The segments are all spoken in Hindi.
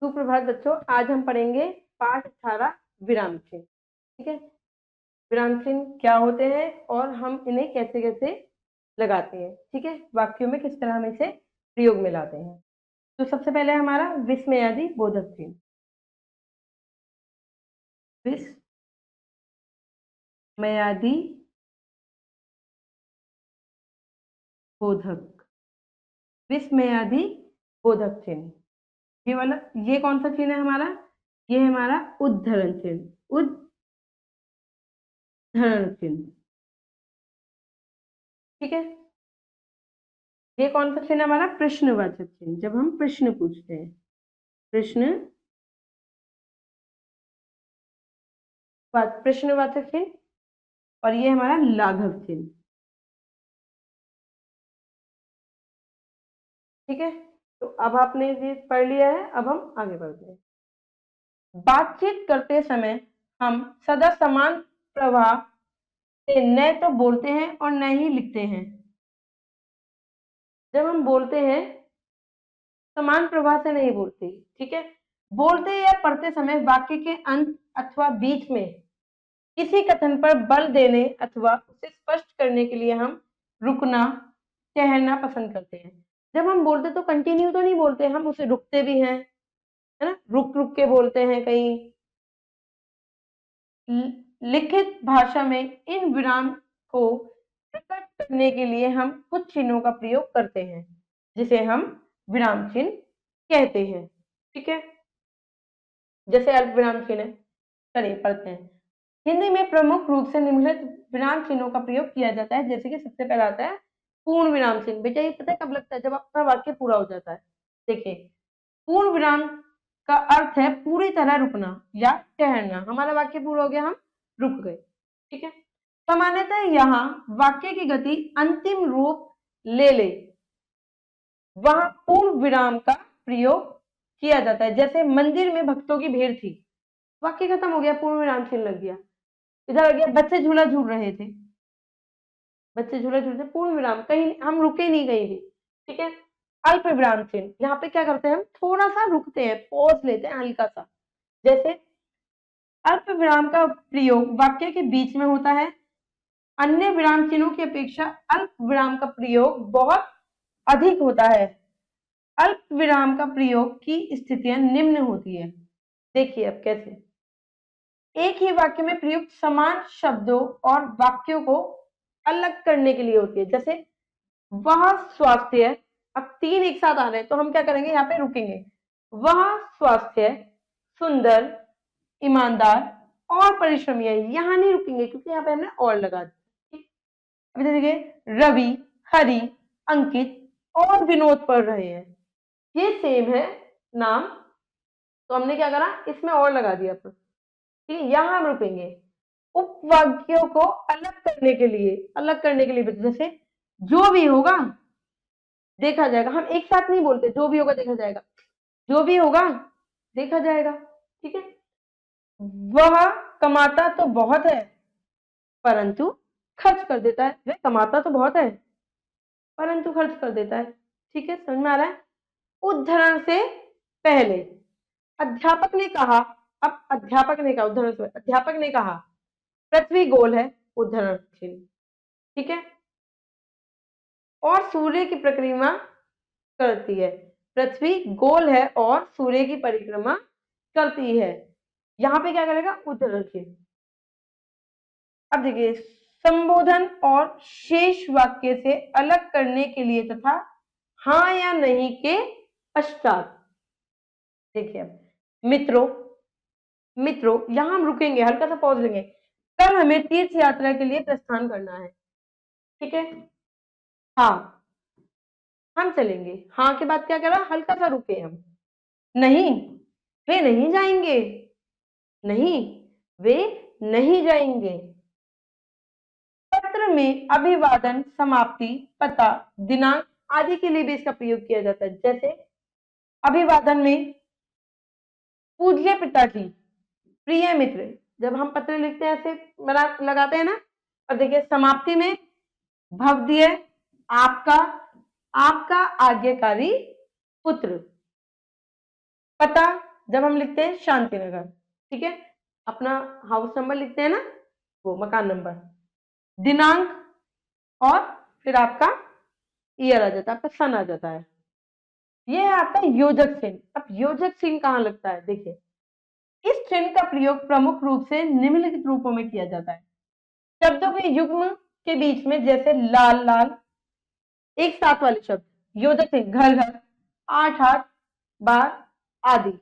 सुप्रभात बच्चों, आज हम पढ़ेंगे पाठ 18 विराम चिन्ह। ठीक है, विराम चिन्ह क्या होते हैं और हम इन्हें कैसे कैसे लगाते हैं। ठीक है, वाक्यों में किस तरह हम इसे प्रयोग में लाते हैं। तो सबसे पहले हमारा विस्मयादि बोधक चिन्ह। विस्मयादि बोधक, विस्मयादि बोधक चिन्ह। ये वाला, ये कौन सा चिन्ह है हमारा? ये है हमारा उद्धरण चिन्ह। उद्धरण चिन्ह, ठीक है। ये कौन सा चिन्ह हमारा? प्रश्नवाचक चिन्ह, जब हम प्रश्न पूछते हैं। प्रश्नवाचक चिन्ह। और ये हमारा लाघव चिन्ह। ठीक है, तो अब आपने ये पढ़ लिया है, अब हम आगे बढ़ते हैं। बातचीत करते समय हम सदा समान प्रवाह से न तो बोलते हैं और न ही लिखते हैं। जब हम बोलते हैं समान प्रवाह से नहीं बोलते। ठीक है, बोलते या पढ़ते समय वाक्य के अंत अथवा बीच में किसी कथन पर बल देने अथवा उसे स्पष्ट करने के लिए हम रुकना, ठहरना पसंद करते हैं। जब हम बोलते तो कंटिन्यू तो नहीं बोलते, हम उसे रुकते भी हैं, है ना, रुक रुक के बोलते हैं। कहीं लिखित भाषा में इन विराम को प्रकट करने के लिए हम कुछ चिन्हों का प्रयोग करते हैं, जिसे हम विराम चिन्ह कहते हैं। ठीक है, जैसे अल्प विराम चिन्ह है। चलिए पढ़ते हैं। हिंदी में प्रमुख रूप से निम्नलिखित विराम चिन्हों का प्रयोग किया जाता है, जैसे कि सबसे पहला आता है पूर्ण विराम चिन्ह। बेटा ये पता है कब लगता है? जब आपका वाक्य पूरा हो जाता है। देखिए, पूर्ण विराम का अर्थ है पूरी तरह रुकना या ठहरना। हमारा वाक्य पूरा हो गया, हम रुक गए। ठीक है, सामान्यतः यहाँ वाक्य की गति अंतिम रूप ले वहां पूर्ण विराम का प्रयोग किया जाता है। जैसे मंदिर में भक्तों की भीड़ थी, वाक्य खत्म हो गया, पूर्ण विराम चिन्ह लग गया। इधर आ गया बच्चे झूला झूल रहे थे, बच्चे झूला झूलते, पूर्ण विराम, कहीं हम रुके नहीं कहीं भी। ठीक है, अल्प विराम चिन्ह, यहाँ पे क्या करते हैं? हम थोड़ा सा रुकते हैं, पॉज लेते हैं हल्का सा। जैसे अल्प विराम का प्रयोग वाक्य के बीच में होता है। अन्य विराम चिन्हों की अपेक्षा अल्प विराम का प्रयोग बहुत अधिक होता है। अल्प विराम का प्रयोग की स्थितियां निम्न होती है। देखिए अब कैसे। एक ही वाक्य में प्रयुक्त समान शब्दों और वाक्यों को अलग करने के लिए होती है। जैसे वह स्वास्थ्य, अब तीन एक साथ आ रहे हैं तो हम क्या करेंगे? यहाँ पे रुकेंगे। वह स्वास्थ्य, सुंदर, ईमानदार और परिश्रमी है। यहाँ नहीं रुकेंगे क्योंकि यहाँ पे हमने और लगा दिया। अभी देखिए, रवि, हरि, अंकित और विनोद पढ़ रहे हैं, ये सेम है नाम, तो हमने क्या करा? इसमें और लगा दिया। ठीक है, यहां हम रुकेंगे उपवाक्यों को अलग करने के लिए। जैसे जो भी होगा देखा जाएगा, हम एक साथ नहीं बोलते, जो भी होगा देखा जाएगा, जो भी होगा देखा जाएगा। ठीक है, वह कमाता तो बहुत है परंतु खर्च कर देता है। वह कमाता तो बहुत है परंतु खर्च कर देता है। ठीक है, समझ में आ रहा है? उद्धरण से पहले अध्यापक ने कहा, अब अध्यापक ने कहा, उद्धरण से अध्यापक ने कहा पृथ्वी गोल है, उद्धरण चिन्ह। ठीक है, और सूर्य की परिक्रमा करती है। पृथ्वी गोल है और सूर्य की परिक्रमा करती है। यहाँ पे क्या करेगा? उद्धरण चिन्ह। अब देखिए, संबोधन और शेष वाक्य से अलग करने के लिए तथा हाँ या नहीं के पश्चात। देखिए अब मित्रों, मित्रों यहां हम रुकेंगे, हल्का सा पॉज लेंगे। कल हमें तीर्थ यात्रा के लिए प्रस्थान करना है। ठीक है, हाँ हम चलेंगे। हाँ के बाद क्या करा? हल्का सा रुके हम। नहीं, वे नहीं जाएंगे। नहीं, वे नहीं जाएंगे। पत्र में अभिवादन, समाप्ति, पता, दिनांक आदि के लिए भी इसका प्रयोग किया जाता है। जैसे अभिवादन में पूज्य पिताजी, प्रिय मित्र, जब हम पत्र लिखते हैं ऐसे लगाते हैं ना। और देखिए समाप्ति में भवदीय, आपका, आपका आज्ञाकारी पुत्र। पता जब हम लिखते हैं शांतिनगर, ठीक है, अपना हाउस नंबर लिखते हैं ना, वो मकान नंबर, दिनांक, और फिर आपका ईयर आ जाता है, आपका सन आ जाता है। ये है आपका योजक चिन्ह। अब योजक चिन्ह कहाँ लगता है, देखिए, इस चिन्ह का प्रयोग प्रमुख रूप से निम्नलिखित रूपों में किया जाता है। शब्दों के युग्म के बीच में, जैसे लाल लाल, एक साथ वाले शब्द, योजक चिन्ह, घर घर, आठ आठ, बार आदि,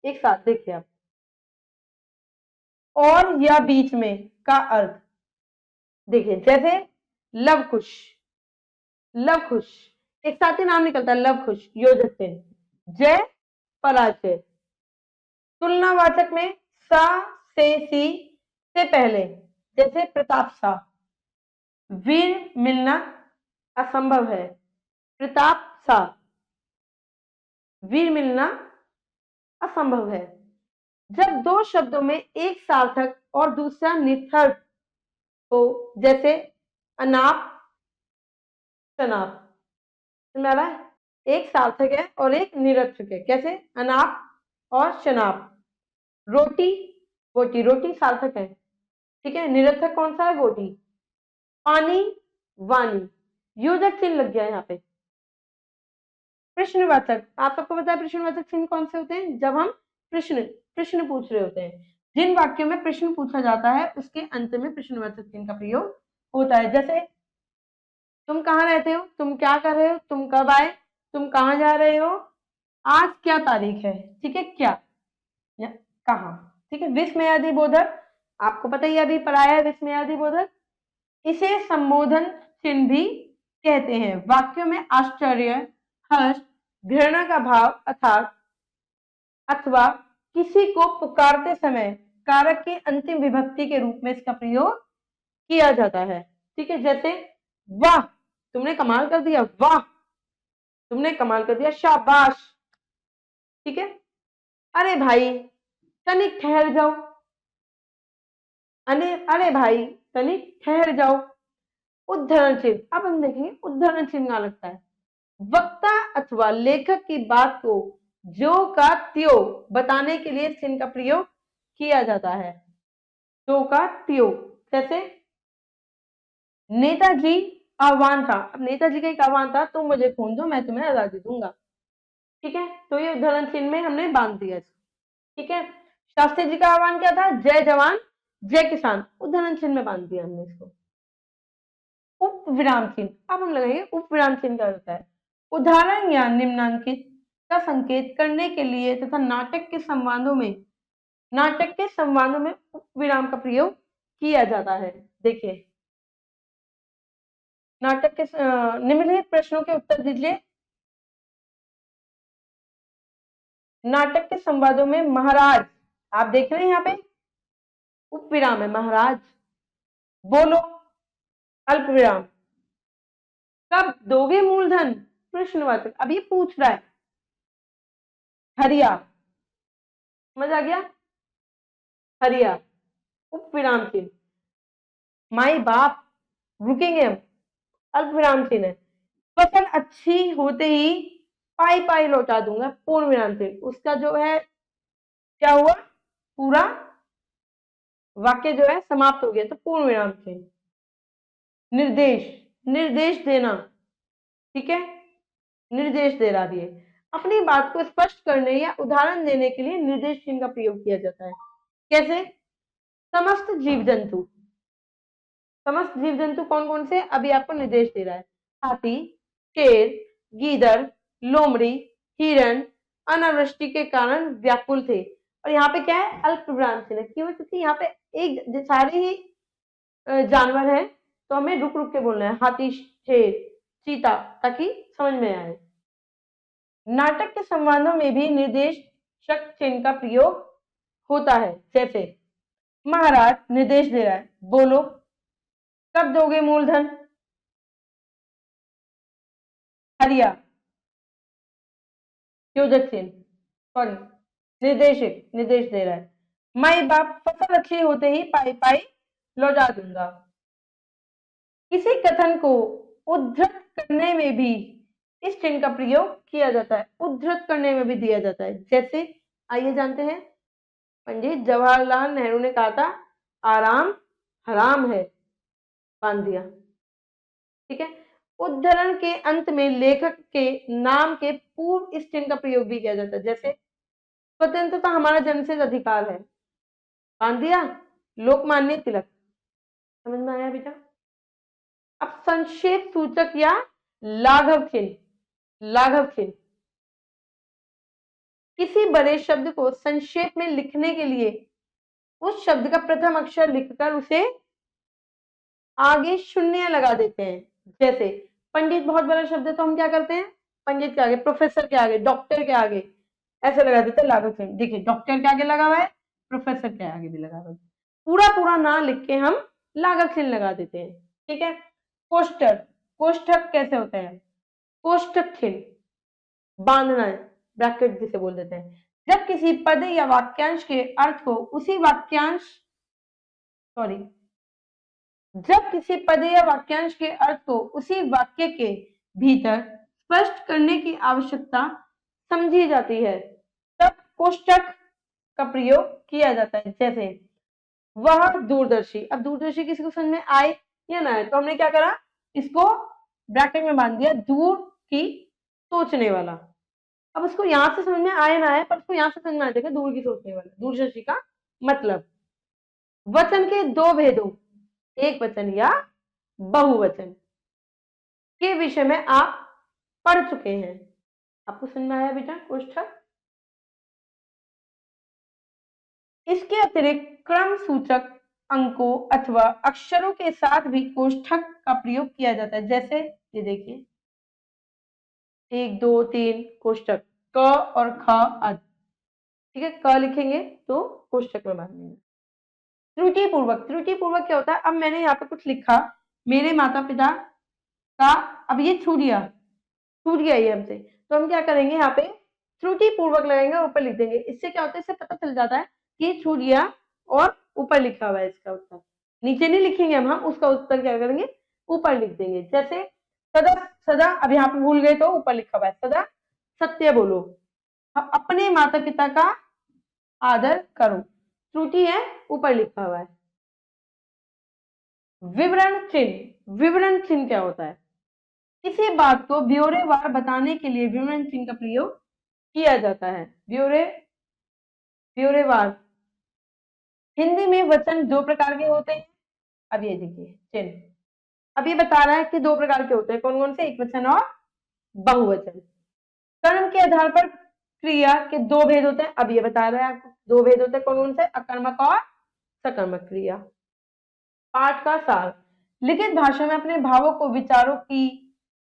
एक साथ देखिए आप। और या बीच में का अर्थ देखिए, जैसे लव कुश, लव कुश, एक साथ ही नाम निकलता है, लव कुश, योजक चिन्ह। जय पराजय, तुलनावाचक में सा से सी से पहले, जैसे प्रताप सा। वीर मिलना असंभव है, प्रताप सा, वीर मिलना असंभव है। जब दो शब्दों में एक सार्थक और दूसरा निर्थक हो, जैसे अनाप शनाप, समझ आ रहा है, एक सार्थक है और एक निरर्थक है, कैसे, अनाप और शनाप। रोटी बोटी, रोटी सार्थक है, ठीक है, निरर्थक कौन सा है, बोटी। पानी वाणी, योजक चिन्ह लग गया यहाँ पे। प्रश्नवाचक, आप सबको पता है प्रश्नवाचक चिन्ह कौन से होते हैं, जब हम प्रश्न प्रश्न पूछ रहे होते हैं, जिन वाक्यों में प्रश्न पूछा जाता है उसके अंत में प्रश्नवाचक चिन्ह का प्रयोग होता है। जैसे तुम कहाँ रहते हो, तुम क्या कर रहे हो, तुम कब आए, तुम कहाँ जा रहे हो, आज क्या तारीख है, ठीक है, क्या या कहाँ, ठीक है। विस्मयादिबोधक, आपको पता ही अभी पढ़ाया है विस्मयादिबोधक, इसे संबोधन चिन्ह भी कहते हैं। वाक्यों में आश्चर्य, हर्ष, घृणा का भाव अर्थात अथवा किसी को पुकारते समय कारक की अंतिम विभक्ति के रूप में इसका प्रयोग किया जाता है, ठीक है। जैसे वाह, तुमने कमाल कर दिया, वाह, तुमने कमाल कर दिया, शाबाश, ठीक है। अरे भाई तनिक ठहर जाओ, अरे भाई तनिक ठहर जाओ। उद्धरण चिन्ह, अब हम देखेंगे उद्धरण चिन्ह कहाँ लगता है। वक्ता अथवा लेखक की बात को जो का त्यों बताने के लिए चिन्ह का प्रयोग किया जाता है, जो का त्यों। जैसे नेताजी आह्वान था, अब नेताजी का एक आह्वान था, तुम मुझे खून दो मैं तुम्हें आजादी दूंगा, ठीक है, तो ये उद्धरण चिन्ह में हमने बांध दिया इसको, ठीक है। शास्त्री जी का आह्वान क्या था, जय जवान जय किसान, उद्धरण चिन्ह में बांध दिया हमने इसको। उप विराम चिन्ह, अब हम लगाएंगे उप विराम चिन्ह क्या होता है, उदाहरण या निम्नांकित का संकेत करने के लिए तथा नाटक के संवादों में उप विराम का प्रयोग किया जाता है। देखिए, नाटक के निम्नलिखित प्रश्नों के उत्तर दीजिए। नाटक के संवादों में महाराज, आप देख रहे हैं यहाँ पे उप विराम है, महाराज, बोलो अल्प विराम, कब दोगे मूलधन, प्रश्नवाचक, अब ये पूछ रहा है, हरिया, समझ आ गया, हरिया, उप विराम चिन्ह। माई बाप, रुकेंगे हम, अल्प विराम चिन्ह है। फसल अच्छी होते ही पाई पाई लौटा दूंगा, पूर्ण विराम चिन्ह, उसका जो है क्या हुआ, पूरा वाक्य जो है समाप्त हो गया, तो पूर्ण विराम चिन्ह। निर्देश, निर्देश देना, ठीक है, निर्देश दे रहा भी है। अपनी बात को स्पष्ट करने या उदाहरण देने के लिए निर्देश चिन्ह का प्रयोग किया जाता है। कैसे, समस्त जीव जंतु, समस्त जीव जंतु कौन कौन से, अभी आपको निर्देश दे रहा है, हाथी, शेर, गीदड़, लोमड़ी, हिरण अनावृष्टि के कारण व्याकुल थे। और यहाँ पे क्या है, अल्प विराम चिन्ह, क्यों, क्योंकि यहाँ पे एक सारे ही जानवर हैं, तो हमें रुक रुक के बोलना है, हाथी, शेर, चीता, ताकि समझ में आए। नाटक के संवादों में भी निर्देशक चिन्ह का प्रयोग होता है। जैसे महाराज निर्देश दे रहा है, बोलो कब दोगे मूलधन, हरिया, योजक चिन्ह, सॉरी, निर्देशक निर्देश दे रहा है। माई बाप, फसल अच्छी होते ही पाई पाई लौटा दूंगा। किसी कथन को उद्धृत करने में भी इस चिन्ह का प्रयोग किया जाता है, उद्धृत करने में भी दिया जाता है। जैसे आइए जानते हैं। पंडित जवाहरलाल नेहरू ने कहा था आराम हराम है, बांध दिया। ठीक है। उद्धरण के अंत में लेखक के नाम के पूर्व इस चिन्ह का प्रयोग भी किया जाता है, जैसे स्वतंत्रता हमारा जन्मसिद्ध अधिकार है, बांध दिया लोकमान्य तिलक। समझ में आया बेटा? अब संक्षेप सूचक या लाघव चिन्ह। लाघव चिन्ह किसी बड़े शब्द को संक्षेप में लिखने के लिए उस शब्द का प्रथम अक्षर लिखकर उसे आगे शून्य लगा देते हैं। जैसे पंडित बहुत बड़ा शब्द है तो हम क्या करते हैं, पंडित के आगे, प्रोफेसर के आगे, डॉक्टर के आगे ऐसे लगा देते हैं लाघव चिन्ह। देखिए डॉक्टर के आगे लगा हुआ है, प्रोफेसर के आगे भी लगा हुआ है, पूरा पूरा ना लिख के हम लाघव चिन्ह लगा देते हैं। ठीक है। कोष्ठक, कोष्ठक कैसे होते हैं? कोष्ठक चिन्ह बांधना है, ब्रैकेट जिसे बोल देते हैं। जब किसी पद या वाक्यांश के अर्थ को उसी वाक्यांश सॉरी जब किसी पद या वाक्यांश के अर्थ को उसी वाक्य के भीतर स्पष्ट करने की आवश्यकता समझी जाती है तब कोष्ठक का प्रयोग किया जाता है। जैसे वह दूरदर्शी, अब दूरदर्शी किसी को समझ में आए या ना आए तो हमने क्या करा, इसको ब्रैकेट में बांध दिया, दूर की सोचने वाला। अब उसको यहां से समझ में आए ना आए पर उसको यहां से समझ में आ जाएगा, दूर की सोचने वाला, दूरदर्शी का मतलब। वचन के दो भेदों, एक वचन या बहुवचन के विषय में आप पढ़ चुके हैं। आपको समझ में आया बेटा कोष्ठक? इसके अतिरिक्त क्रम सूचक अंकों अथवा अक्षरों के साथ भी कोष्ठक का प्रयोग किया जाता है। जैसे ये देखिए 1 2 3 कोष्ठक, क और ख आदि। ठीक है, क लिखेंगे तो कोष्ठक में बांधेंगे। त्रुटि पूर्वक, त्रुटि पूर्वक क्या होता है? अब मैंने यहाँ पे कुछ लिखा, मेरे माता पिता का, अब ये छूट गया ये हमसे, तो हम क्या करेंगे, यहाँ पे त्रुटि पूर्वक लगाएंगे, ऊपर लिख देंगे। इससे क्या होता है, इससे पता चल जाता है कि छूट गया और ऊपर लिखा हुआ है इसका उत्तर। नीचे नहीं लिखेंगे हम उसका उत्तर क्या करेंगे, ऊपर लिख देंगे। जैसे सदा, सदा अब यहाँ पे भूल गए तो ऊपर लिखा हुआ है सदा सत्य बोलो, अपने माता पिता का आदर करो, त्रुटि है ऊपर लिखा हुआ है। विवरण चिन्ह, विवरण चिन्ह क्या होता है? किसी बात को ब्यौरेवार बताने के लिए विवरण चिन्ह का प्रयोग किया जाता है। ब्यौरेवार। हिंदी में वचन दो प्रकार के होते हैं। अब ये देखिए चिन्ह, अब ये बता रहा है कि दो प्रकार के होते हैं, कौन कौन से? एक वचन और बहुवचन। कर्म के आधार पर क्रिया के दो भेद होते हैं। अब ये बता रहा है आपको दो भेद होते हैं, कौन कौन से? अकर्मक और सकर्मक क्रिया। पाठ का सार, लिखित भाषा में अपने भावों को, विचारों की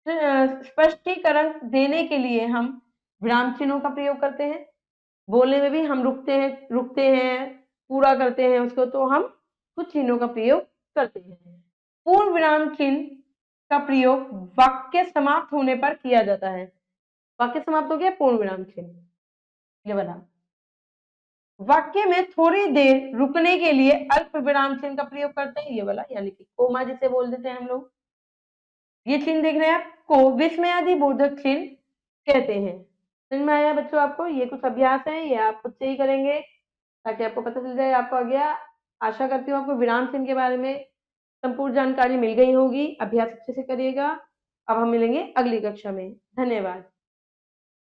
स्पष्टीकरण देने के लिए हम विराम चिन्हों का प्रयोग करते हैं। बोलने में भी हम रुकते हैं, पूरा करते हैं उसको, तो हम कुछ चिन्हों का प्रयोग करते हैं। पूर्ण विराम चिन्ह का प्रयोग वाक्य समाप्त होने पर किया जाता है। वाक्य समाप्त हो गया, पूर्ण विराम चिन्ह ये बना। वाक्य में थोड़ी देर रुकने के लिए अल्प विराम चिन्ह का प्रयोग करते हैं, ये वाला, यानी कि कोमा जिसे बोल देते हैं हम लोग। ये चिन्ह देख रहे हैं आप, को विस्मयादि बोधक चिन्ह कहते हैं। समझ में आया बच्चों आपको? ये कुछ अभ्यास है, ये आप खुद से ही करेंगे ताकि आपको पता चल जाए आपको आ गया। आशा करती हूँ आपको विराम चिन्ह के बारे में संपूर्ण जानकारी मिल गई होगी। अभ्यास अच्छे से करिएगा। अब हम मिलेंगे अगली कक्षा में। धन्यवाद।